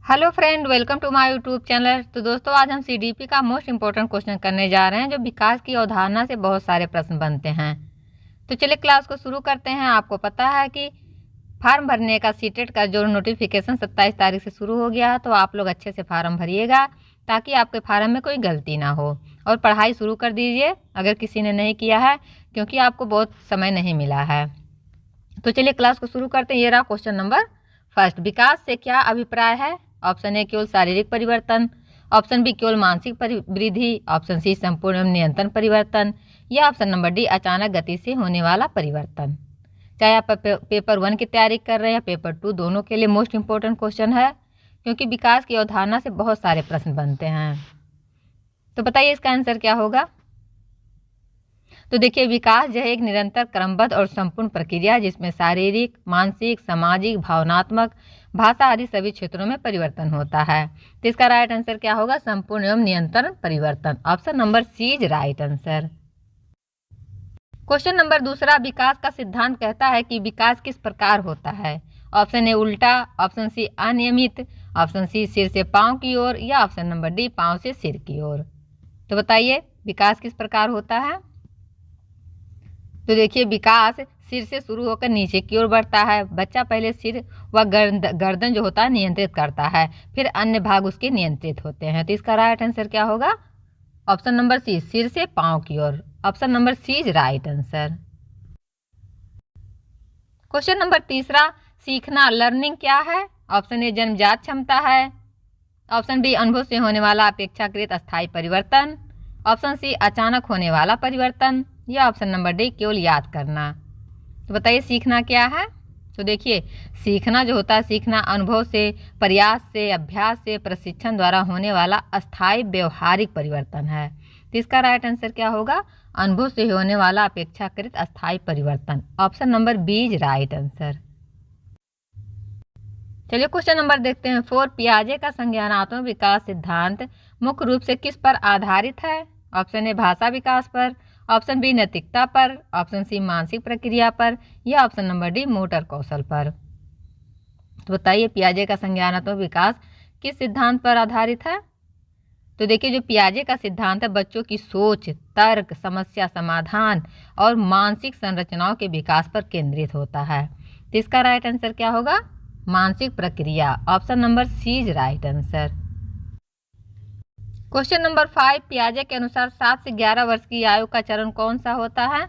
Hello friend, welcome to my YouTube channel. तो दोस्तों, आज हम सीडीपी का मोस्ट इंपॉर्टेंट क्वेश्चन करने जा रहे हैं, जो विकास की अवधारणा से बहुत सारे प्रश्न बनते हैं। तो चलिए क्लास को शुरू करते हैं। आपको पता है कि फार्म भरने का सीटेट का जो नोटिफिकेशन 27 तारीख से शुरू हो गया, तो आप लोग अच्छे से फार्म भरिएगा ताकि आपके फार्म में कोई गलती ना हो। और पढ़ाई शुरू कर दीजिए अगर किसी ने नहीं किया है, क्योंकि आपको बहुत समय नहीं मिला है। तो चलिए क्लास को शुरू करते हैं। ये रहा क्वेश्चन नंबर फर्स्ट। विकास से क्या अभिप्राय है? ऑप्शन ए केवल शारीरिक परिवर्तन, ऑप्शन बी केवल मानसिक वृद्धि, ऑप्शन सी संपूर्ण एवं निरंतर परिवर्तन, या ऑप्शन नंबर डी अचानक गति से होने वाला परिवर्तन। चाहे आप पेपर 1 की तैयारी कर रहे हैं या पेपर 2, दोनों के लिए मोस्ट इंपॉर्टेंट क्वेश्चन है, क्योंकि विकास की अवधारणा से बहुत सारे प्रश्न बनते हैं। तो बताइए इसका आंसर क्या होगा। तो देखिए, विकास जो है एक निरंतर, क्रमबद्ध और संपूर्ण प्रक्रिया है, जिसमें शारीरिक, मानसिक, सामाजिक, भावनात्मक, भाषा आदि सभी क्षेत्रों में परिवर्तन होता है। तो इसका राइट आंसर क्या होगा? संपूर्ण एवं निरंतर परिवर्तन। Option number C is right answer. Question number दूसरा। विकास का सिद्धांत कहता है कि विकास किस प्रकार होता है? ऑप्शन ए उल्टा, ऑप्शन सी अनियमित, ऑप्शन सी सिर से पांव की ओर, या ऑप्शन नंबर डी पांव से सिर की ओर। तो बताइए विकास किस प्रकार होता है। तो देखिए, विकास सिर से शुरू होकर नीचे की ओर बढ़ता है। बच्चा पहले सिर व गर्दन जो होता है नियंत्रित करता है, फिर अन्य भाग उसके नियंत्रित होते हैं। तो इसका राइट आंसर क्या होगा? ऑप्शन नंबर सी, सिर से पांव की ओर। Option number C is right answer. Question number तीसरा। सीखना, लर्निंग क्या है? ऑप्शन ए जन्मजात क्षमता है, ऑप्शन बी अनुभव से होने वाला अपेक्षाकृत अस्थायी परिवर्तन, ऑप्शन सी अचानक होने वाला परिवर्तन, या ऑप्शन नंबर डी केवल याद करना। तो बताइए सीखना क्या है। तो देखिए, सीखना जो होता है, सीखना अनुभव से, प्रयास से, अभ्यास से, प्रशिक्षण द्वारा होने वाला अस्थायी व्यवहारिक परिवर्तन है। तो इसका राइट आंसर क्या होगा? अनुभव से होने वाला अपेक्षाकृत अस्थायी परिवर्तन। Option number B is right answer. चलिए क्वेश्चन नंबर देखते हैं 4। पियाजे का संज्ञानात्मक विकास सिद्धांत मुख्य रूप से किस पर आधारित है? ऑप्शन ए भाषा विकास पर, ऑप्शन बी नैतिकता पर, ऑप्शन सी मानसिक प्रक्रिया पर, या ऑप्शन नंबर डी मोटर कौशल पर। तो बताइए पियाजे का संज्ञानात्मक विकास किस सिद्धांत पर आधारित है। तो देखिए, जो पियाजे का सिद्धांत है, बच्चों की सोच, तर्क, समस्या समाधान और मानसिक संरचनाओं के विकास पर केंद्रित होता है। तो इसका राइट आंसर क्या होगा? मानसिक प्रक्रिया। Option number C is right answer. Question number 5। पियाजे के अनुसार 7 से 11 वर्ष की आयु का चरण कौन सा होता है?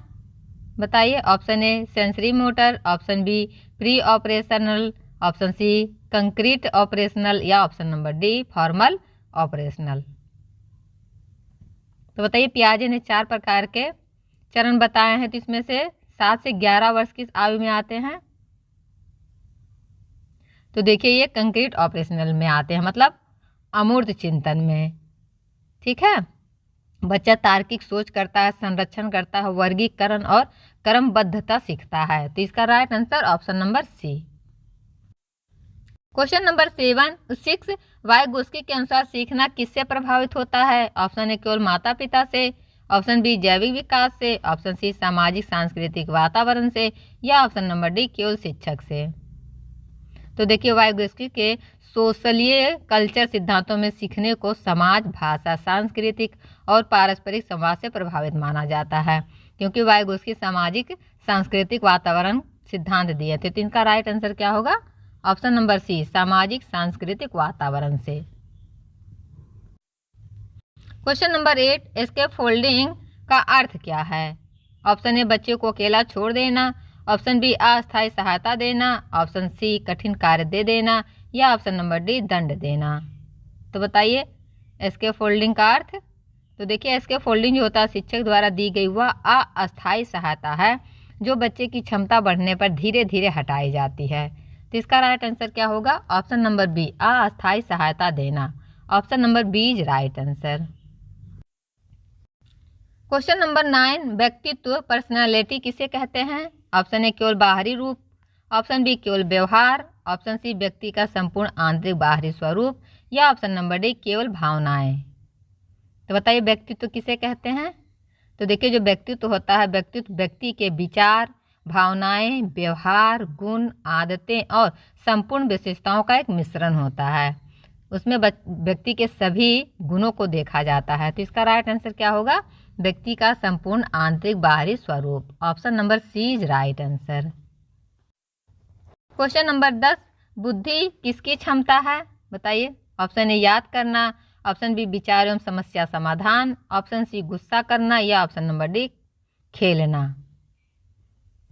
बताइए। Option A sensory motor, option B pre operational, option C concrete operational, या option number D formal operational. तो बताइए पियाजे ने 4 प्रकार के चरण बताए हैं, तो इसमें से 7 से 11 वर्ष की आयु में आते हैं। तो देखिए, ये कंक्रीट ऑपरेशनल में आते हैं, मतलब अमूर्त चिंतन में। ठीक है, बच्चा तार्किक सोच करता है, संरक्षण करता है, वर्गीकरण और क्रमबद्धता सीखता है। तो इसका right answer option number C. Question number 6। Vygotsky के अनुसार सीखना किससे प्रभावित होता है? ऑप्शन ए केवल माता पिता से, ऑप्शन बी जैविक विकास से, ऑप्शन सी सामाजिक सांस्कृतिक वातावरण से, या ऑप्शन नंबर डी केवल शिक्षक से। तो देखिए, वाइगोत्स्की के सोशलीय कल्चर सिद्धांतों में सीखने को समाज, भाषा, सांस्कृतिक और पारस्परिक संवाद से प्रभावित माना जाता है, क्योंकि वाइगोत्स्की सामाजिक सांस्कृतिक वातावरण सिद्धांत दिए थे। तो इनका राइट आंसर क्या होगा? ऑप्शन नंबर सी, सामाजिक सांस्कृतिक वातावरण से। Question number 8। एस्केप फोल्डिंग का अर्थ क्या है? ऑप्शन ए बच्चे को अकेला छोड़ देना, ऑप्शन बी अस्थायी सहायता देना, ऑप्शन सी कठिन कार्य दे देना, या ऑप्शन नंबर डी दंड देना। तो बताइए एस्केप फोल्डिंग का अर्थ। तो देखिए, एस्केप फोल्डिंग जो होता है, शिक्षक द्वारा दी गई वह अस्थायी सहायता है, जो बच्चे की क्षमता बढ़ने पर धीरे धीरे हटाई जाती है। तो इसका राइट आंसर क्या होगा? ऑप्शन नंबर बी, अस्थायी सहायता देना। Option number B is right answer. Question number 9। व्यक्तित्व, पर्सनालिटी किसे कहते हैं? ऑप्शन ए केवल बाहरी रूप, ऑप्शन बी केवल व्यवहार, ऑप्शन सी व्यक्ति का संपूर्ण आंतरिक बाहरी स्वरूप, या ऑप्शन नंबर डी केवल भावनाएं। तो बताइए व्यक्तित्व किसे कहते हैं। तो देखिए, जो व्यक्तित्व होता है, व्यक्तित्व व्यक्ति के विचार, भावनाएं, व्यवहार, गुण, आदतें और संपूर्ण विशेषताओं का एक मिश्रण होता है। उसमें व्यक्ति के सभी गुणों को देखा जाता है। तो इसका राइट आंसर क्या होगा? व्यक्ति का संपूर्ण आंतरिक बाहरी स्वरूप। Option number C is right answer. Question number 10, बुद्धि किसकी क्षमता है? बताइए। ऑप्शन ए याद करना, ऑप्शन बी विचार एवं समस्या समाधान, ऑप्शन सी गुस्सा करना या ऑप्शन नंबर डी खेलना।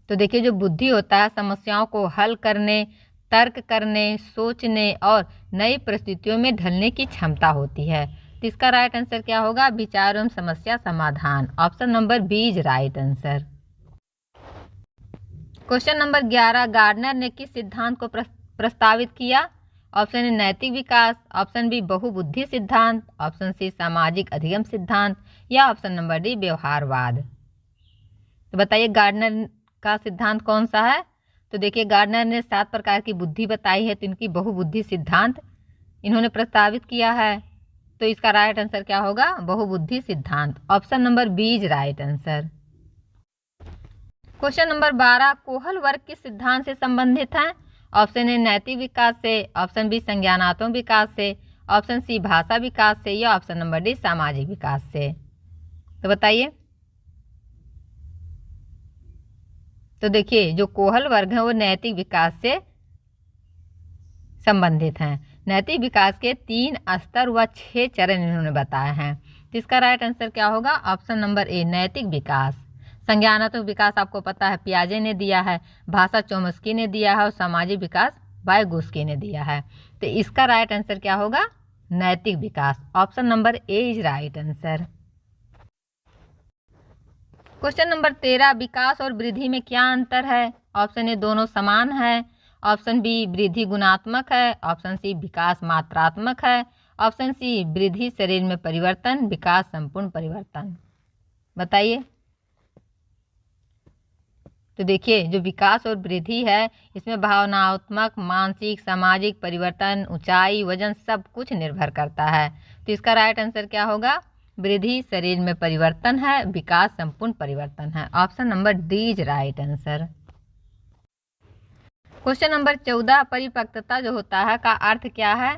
तो देखिए, जो बुद्धि होता है समस्याओं को हल करने, तर्क करने, सोचने और नई परिस्थितियों में ढलने की क्षमता होती है। तो इसका राइट आंसर क्या होगा? विचार एवं समस्या समाधान। Option number B is right answer. Question number 11, Gardner ने किस सिद्धांत को प्रस्तावित किया? ऑप्शन ए नैतिक विकास, ऑप्शन बी बहुबुद्धि सिद्धांत, ऑप्शन सी सामाजिक अधिगम सिद्धांत या ऑप्शन नंबर डी व्यवहारवाद। तो बताइए, गार्डनर का सिद्धांत कौन सा है? तो देखिए, गार्डनर ने 7 प्रकार की बुद्धि बताई है, तो इनकी बहुबुद्धि सिद्धांत इन्होंने प्रस्तावित किया है। तो इसका राइट आंसर क्या होगा? बहुबुद्धि सिद्धांत। Option number B is right answer. Question number 12, Kohlberg किस सिद्धांत से संबंधित है? ऑप्शन ए नैतिक विकास से, ऑप्शन बी संज्ञानात्मक विकास से, ऑप्शन सी भाषा विकास से या ऑप्शन नंबर डी सामाजिक विकास से। तो बताइए। तो देखिए, जो कोहल वर्ग है वो नैतिक विकास से संबंधित हैं। नैतिक विकास के 3 स्तर व 6 चरण इन्होंने बताए हैं। तो इसका राइट आंसर क्या होगा? ऑप्शन नंबर ए नैतिक विकास। संज्ञानात्मक विकास आपको पता है पियाजे ने दिया है, भाषा चोम्स्की ने दिया है और सामाजिक विकास वाइगोत्स्की ने दिया है। तो इसका राइट आंसर क्या होगा? नैतिक विकास। Option number A is right answer. Question number 13, विकास और वृद्धि में क्या अंतर है? ऑप्शन ए दोनों समान है, ऑप्शन बी वृद्धि गुणात्मक है, ऑप्शन सी विकास मात्रात्मक है, ऑप्शन सी वृद्धि शरीर में परिवर्तन, विकास संपूर्ण परिवर्तन। बताइए। तो देखिए, जो विकास और वृद्धि है इसमें भावनात्मक, मानसिक, सामाजिक परिवर्तन, ऊंचाई, वजन सब कुछ निर्भर करता है। तो इसका राइट आंसर क्या होगा? वृद्धि शरीर में परिवर्तन है, विकास संपूर्ण परिवर्तन है। Option number D is right answer. Question number 14, परिपक्वता जो होता है का अर्थ क्या है?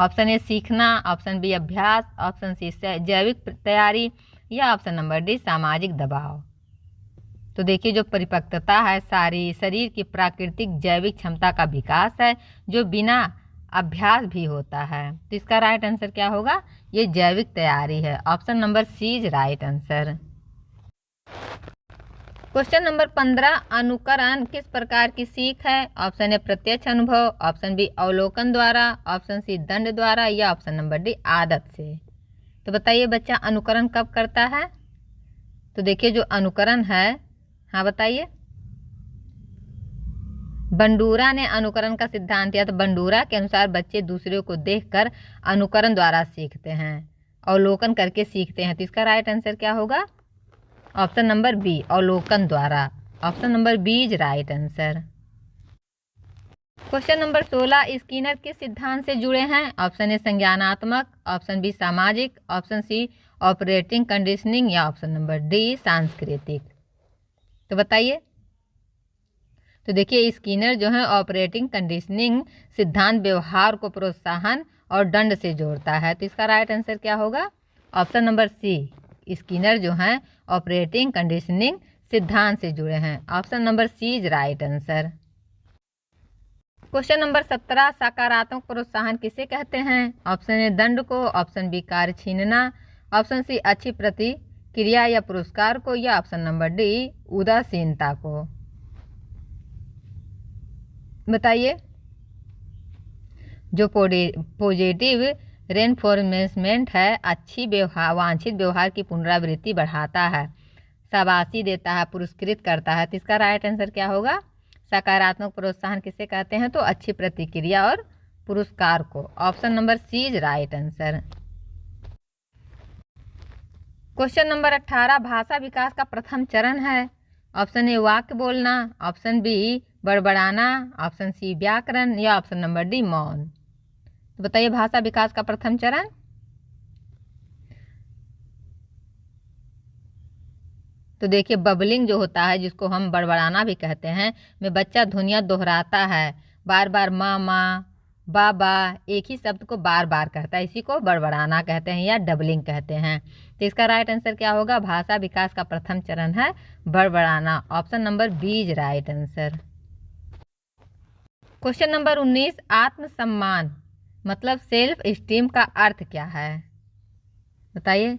ऑप्शन ए सीखना, ऑप्शन बी अभ्यास, ऑप्शन सी जैविक तैयारी या ऑप्शन नंबर डी सामाजिक दबाव। तो देखिए, जो परिपक्वता है सारी शरीर की प्राकृतिक जैविक क्षमता का विकास है जो बिना अभ्यास भी होता है। तो इसका राइट आंसर क्या होगा? ये जैविक तैयारी है। Option number C is right answer. Question number 15, अनुकरण किस प्रकार की सीख है? ऑप्शन ए प्रत्यक्ष अनुभव, ऑप्शन बी अवलोकन द्वारा, ऑप्शन सी दंड द्वारा या ऑप्शन नंबर डी आदत से। तो बताइए बच्चा, अनुकरण कब करता है? तो देखिए, जो अनुकरण है, हाँ बताइए। बंडूरा ने अनुकरण का सिद्धांत दिया। तो बंडूरा के अनुसार बच्चे दूसरे को देखकर अनुकरण द्वारा सीखते हैं, अवलोकन करके सीखते हैं। तो इसका राइट आंसर क्या होगा? ऑप्शन नंबर बी अवलोकन द्वारा। Option number B is right answer. Question number 16, Skinner किस सिद्धांत से जुड़े हैं? ऑप्शन ए संज्ञानात्मक, ऑप्शन बी सामाजिक, ऑप्शन सी ऑपरेटिंग कंडीशनिंग या ऑप्शन नंबर डी सांस्कृतिक। तो बताइए। तो देखिए, स्किनर जो है ऑपरेटिंग कंडीशनिंग सिद्धांत व्यवहार को प्रोत्साहन और दंड से जोड़ता है। तो इसका राइट आंसर क्या होगा? ऑप्शन नंबर सी, स्किनर जो है ऑपरेटिंग कंडीशनिंग सिद्धांत से जुड़े हैं। Option number C is right answer. Question number 17, सकारात्मक प्रोत्साहन किसे कहते हैं? ऑप्शन ए दंड को, ऑप्शन बी कार्य छीनना, ऑप्शन सी अच्छी प्रतिक्रिया या पुरस्कार को या ऑप्शन नंबर डी उदासीनता को। बताइए। जो पॉजिटिव रेनफोर्समेंट है अच्छी व्यवहार वांछित व्यवहार की पुनरावृत्ति बढ़ाता है, शाबाशी देता है, पुरस्कृत करता है। तो इसका राइट आंसर क्या होगा? सकारात्मक प्रोत्साहन किसे कहते हैं? तो अच्छी प्रतिक्रिया और पुरस्कार को। Option number C is right answer. Question number 18, भाषा विकास का प्रथम चरण है। ऑप्शन ए वाक्य बोलना, ऑप्शन बी बड़बड़ाना, ऑप्शन सी व्याकरण या ऑप्शन नंबर डी मौन। तो बताइए, भाषा विकास का प्रथम चरण। तो देखिए, बबलिंग जो होता है जिसको हम बड़बड़ाना भी कहते हैं, में बच्चा ध्वनियाँ दोहराता है बार बार, माँ माँ, बाबा एक ही शब्द को बार बार कहता है, इसी को बड़बड़ाना कहते हैं या डबलिंग कहते हैं। तो इसका राइट आंसर क्या होगा? भाषा विकास का प्रथम चरण है बड़बड़ाना। Option number B is right answer. Question number 19, आत्मसम्मान मतलब सेल्फ स्टीम का अर्थ क्या है? बताइए।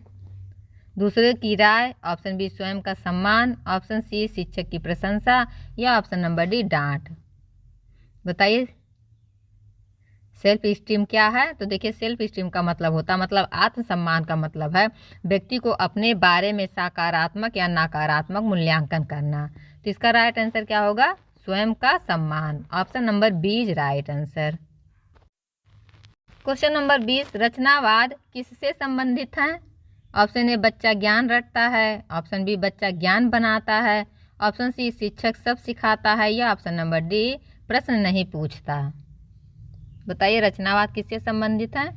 दूसरे की राय, ऑप्शन बी स्वयं का सम्मान, ऑप्शन सी शिक्षक की प्रशंसा या ऑप्शन नंबर डी डांट। बताइए सेल्फ स्टीम क्या है? तो देखिए सेल्फ स्टीम का मतलब होता है, मतलब आत्मसम्मान का मतलब है व्यक्ति को अपने बारे में सकारात्मक या नकारात्मक मूल्यांकन करना। तो इसका राइट आंसर क्या होगा? स्वयं का सम्मान। Option number B is right answer. Question number 20, रचनावाद किससे संबंधित है? ऑप्शन ए बच्चा ज्ञान रटता है, ऑप्शन बी बच्चा ज्ञान बनाता है, ऑप्शन सी शिक्षक सब सिखाता है या ऑप्शन नंबर डी प्रश्न नहीं पूछता। बताइए रचनावाद किससे संबंधित है?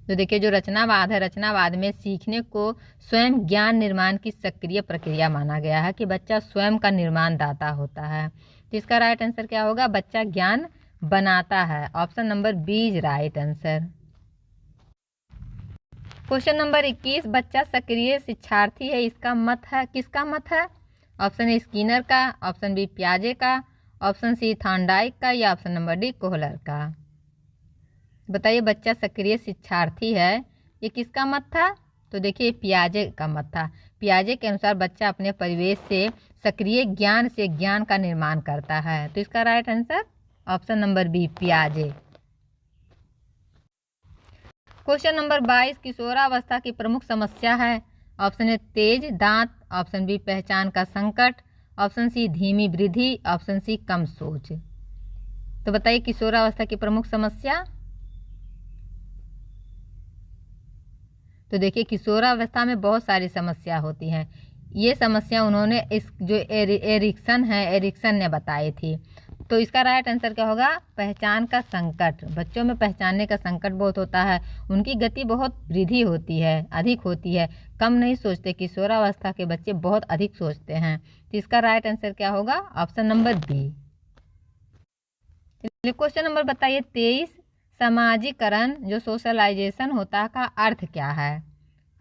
तो देखिए जो रचनावाद है, रचनावाद में सीखने को स्वयं ज्ञान निर्माण की सक्रिय प्रक्रिया माना गया है कि बच्चा स्वयं का निर्माण दाता होता है। तो इसका राइट आंसर क्या होगा? बच्चा ज्ञान बनाता है। Option number B is right answer. Question number 21, बच्चा सक्रिय शिक्षार्थी है, इसका मत है, किसका मत है? ऑप्शन ए स्किनर का, ऑप्शन बी पियाजे का, ऑप्शन सी थॉर्नडाइक का या ऑप्शन नंबर डी कोहलर का। बताइए बच्चा सक्रिय शिक्षार्थी है, ये किसका मत था? तो देखिए पियाजे का मत था। पियाजे के अनुसार बच्चा अपने परिवेश से सक्रिय ज्ञान से ज्ञान का निर्माण करता है। तो इसका right answer option number B पियाजे। क्वेश्चन नंबर 22, किशोरावस्था की प्रमुख समस्या है। ऑप्शन ए तेज दांत, ऑप्शन बी पहचान का संकट, ऑप्शन सी धीमी वृद्धि, ऑप्शन सी कम सोच। तो बताइए किशोरावस्था की प्रमुख समस्या। तो देखिए किशोरावस्था में बहुत सारी समस्या होती हैं। ये समस्या उन्होंने इस जो एरिक्सन ने बताई थी। तो इसका राइट आंसर क्या होगा? पहचान का संकट। बच्चों में पहचानने का संकट बहुत होता है, उनकी गति बहुत वृद्धि होती है, अधिक होती है, कम नहीं सोचते। किशोरावस्था के बच्चे बहुत अधिक सोचते हैं। तो इसका राइट आंसर क्या होगा? Option number B. Question number बताइए 23, समाजीकरण जो सोशलाइजेशन होता है का अर्थ क्या है?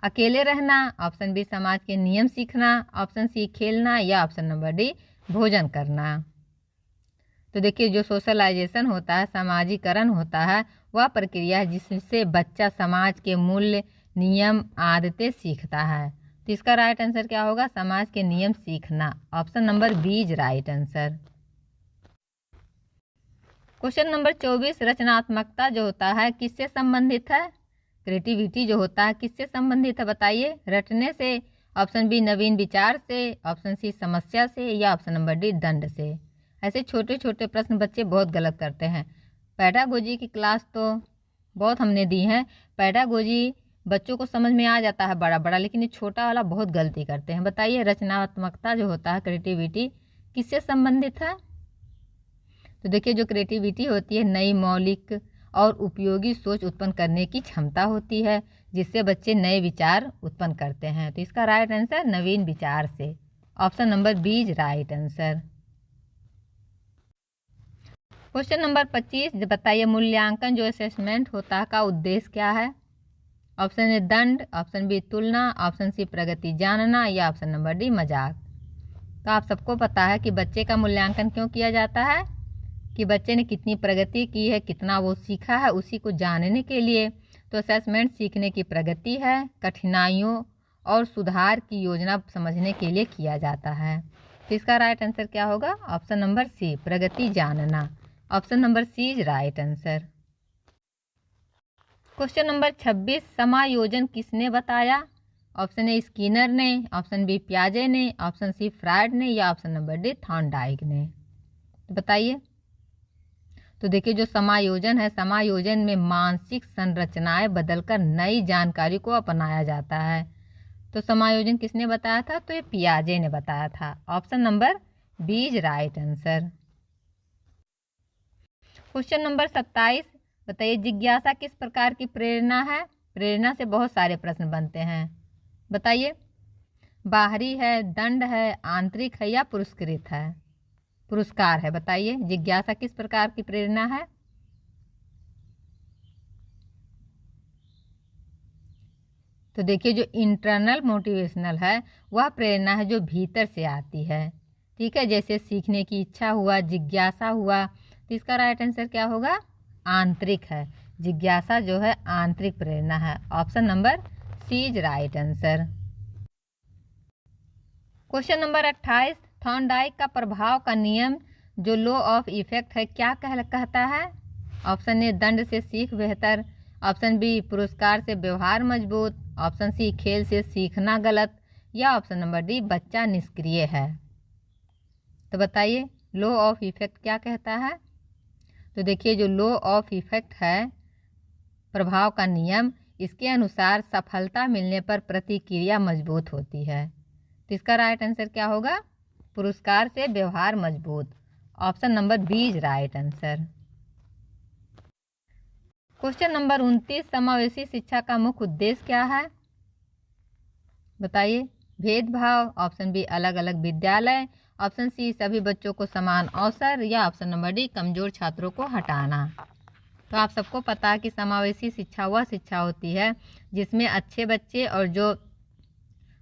अकेले रहना, ऑप्शन बी समाज के नियम सीखना, ऑप्शन सी खेलना या ऑप्शन नंबर डी भोजन करना। तो देखिए जो सोशलाइजेशन होता है, समाजीकरण होता है, वह प्रक्रिया है जिससे बच्चा समाज के मूल्य नियम आदतें सीखता है। तो इसका राइट आंसर क्या होगा? समाज के नियम सीखना। Option number B is right answer. Question number 24, रचनात्मकता जो होता है किससे संबंधित है? क्रिएटिविटी जो होता है किससे संबंधित है? बताइए रटने से, ऑप्शन बी नवीन विचार से, ऑप्शन सी समस्या से या ऑप्शन नंबर डी दंड से। ऐसे छोटे छोटे प्रश्न बच्चे बहुत गलत करते हैं। पैडागोजी की क्लास तो बहुत हमने दी है। पैडागोजी बच्चों को समझ में आ जाता है बड़ा बड़ा, लेकिन ये छोटा वाला बहुत गलती करते हैं। बताइए रचनात्मकता जो होता है क्रिएटिविटी किससे संबंधित है? तो देखिए जो क्रिएटिविटी होती है नई मौलिक और उपयोगी सोच उत्पन्न करने की क्षमता होती है, जिससे बच्चे नए विचार उत्पन्न करते हैं। तो इसका राइट आंसर नवीन विचार से। Option number B is right answer. Question number 25, बताइए मूल्यांकन जो असेसमेंट होता है का उद्देश्य क्या है? ऑप्शन ए दंड, ऑप्शन बी तुलना, ऑप्शन सी प्रगति जानना या ऑप्शन नंबर डी मजाक। तो आप सबको पता है कि बच्चे का मूल्यांकन क्यों किया जाता है? कि बच्चे ने कितनी प्रगति की है, कितना वो सीखा है, उसी को जानने के लिए। तो असेसमेंट सीखने की प्रगति है, कठिनाइयों और सुधार की योजना समझने के लिए किया जाता है। तो इसका राइट आंसर क्या होगा? ऑप्शन नंबर सी प्रगति जानना। Option number C is right answer. Question number 26, समायोजन किसने बताया? ऑप्शन ए स्किनर ने, ऑप्शन बी पियाजे ने, ऑप्शन सी फ्रायड ने या ऑप्शन नंबर डी थॉर्नडाइक ने। तो बताइए। तो देखिए जो समायोजन है, समायोजन में मानसिक संरचनाएं बदलकर नई जानकारी को अपनाया जाता है। तो समायोजन किसने बताया था? तो ये पियाजे ने बताया था। Option number B is right answer. Question number 27, बताइए जिज्ञासा किस प्रकार की प्रेरणा है? प्रेरणा से बहुत सारे प्रश्न बनते हैं। बताइए बाहरी है, दंड है, आंतरिक है या पुरस्कृत है? पुरस्कार है। बताइए जिज्ञासा किस प्रकार की प्रेरणा है? तो देखिए जो इंटरनल मोटिवेशनल है वह प्रेरणा है जो भीतर से आती है, ठीक है, जैसे सीखने की इच्छा हुआ, जिज्ञासा हुआ। तो इसका राइट आंसर क्या होगा? आंतरिक है। जिज्ञासा जो है आंतरिक प्रेरणा है। Option number C is right answer. Question number 28, Thorndike का प्रभाव का नियम जो लॉ ऑफ इफेक्ट है क्या कहता है? ऑप्शन ए दंड से सीख बेहतर, ऑप्शन बी पुरस्कार से व्यवहार मजबूत, ऑप्शन सी खेल से सीखना गलत, या ऑप्शन नंबर डी बच्चा निष्क्रिय है। तो बताइए लॉ ऑफ इफेक्ट क्या कहता है? तो देखिए जो लॉ ऑफ इफेक्ट है, प्रभाव का नियम, इसके अनुसार सफलता मिलने पर प्रतिक्रिया मजबूत होती है। तो इसका राइट आंसर क्या होगा? पुरस्कार से व्यवहार मजबूत। Option number B is right answer. Question number 29, समावेशी शिक्षा का मुख्य उद्देश्य क्या है? बताइए। भेदभाव, ऑप्शन बी अलग अलग विद्यालय, ऑप्शन सी सभी बच्चों को समान अवसर, या ऑप्शन नंबर डी कमजोर छात्रों को हटाना। तो आप सबको पता है कि समावेशी शिक्षा वह शिक्षा होती है जिसमें अच्छे बच्चे और जो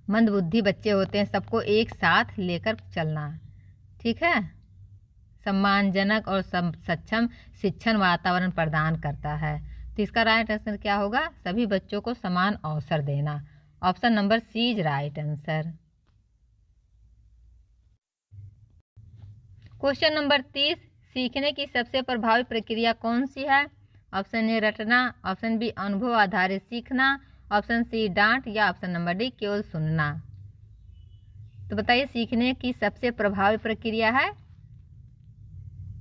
मंदबुद्धि बच्चे होते हैं सबको एक साथ लेकर चलना, ठीक है, सम्मानजनक और सक्षम शिक्षण वातावरण प्रदान करता है। तो इसका राइट आंसर क्या होगा? सभी बच्चों को समान अवसर देना। Option number C is right answer. Question number 30, सीखने की सबसे प्रभावी प्रक्रिया कौन सी है? ऑप्शन ए रटना, ऑप्शन बी अनुभव आधारित सीखना, ऑप्शन सी डांट, या ऑप्शन नंबर डी केवल सुनना। तो बताइए सीखने की सबसे प्रभावी प्रक्रिया है?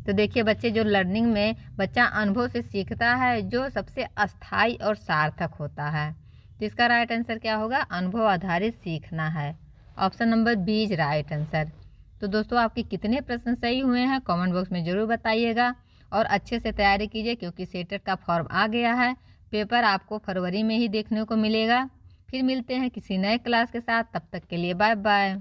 तो देखिए बच्चे जो लर्निंग में बच्चा अनुभव से सीखता है जो सबसे अस्थाई और सार्थक होता है। तो इसका राइट आंसर क्या होगा? अनुभव आधारित सीखना है। Option number B is right answer. तो दोस्तों आपके कितने प्रश्न सही हुए हैं कमेंट बॉक्स में ज़रूर बताइएगा और अच्छे से तैयारी कीजिए क्योंकि सेटेट का फॉर्म आ गया है। पेपर आपको फरवरी में ही देखने को मिलेगा। फिर मिलते हैं किसी नए क्लास के साथ, तब तक के लिए बाय बाय।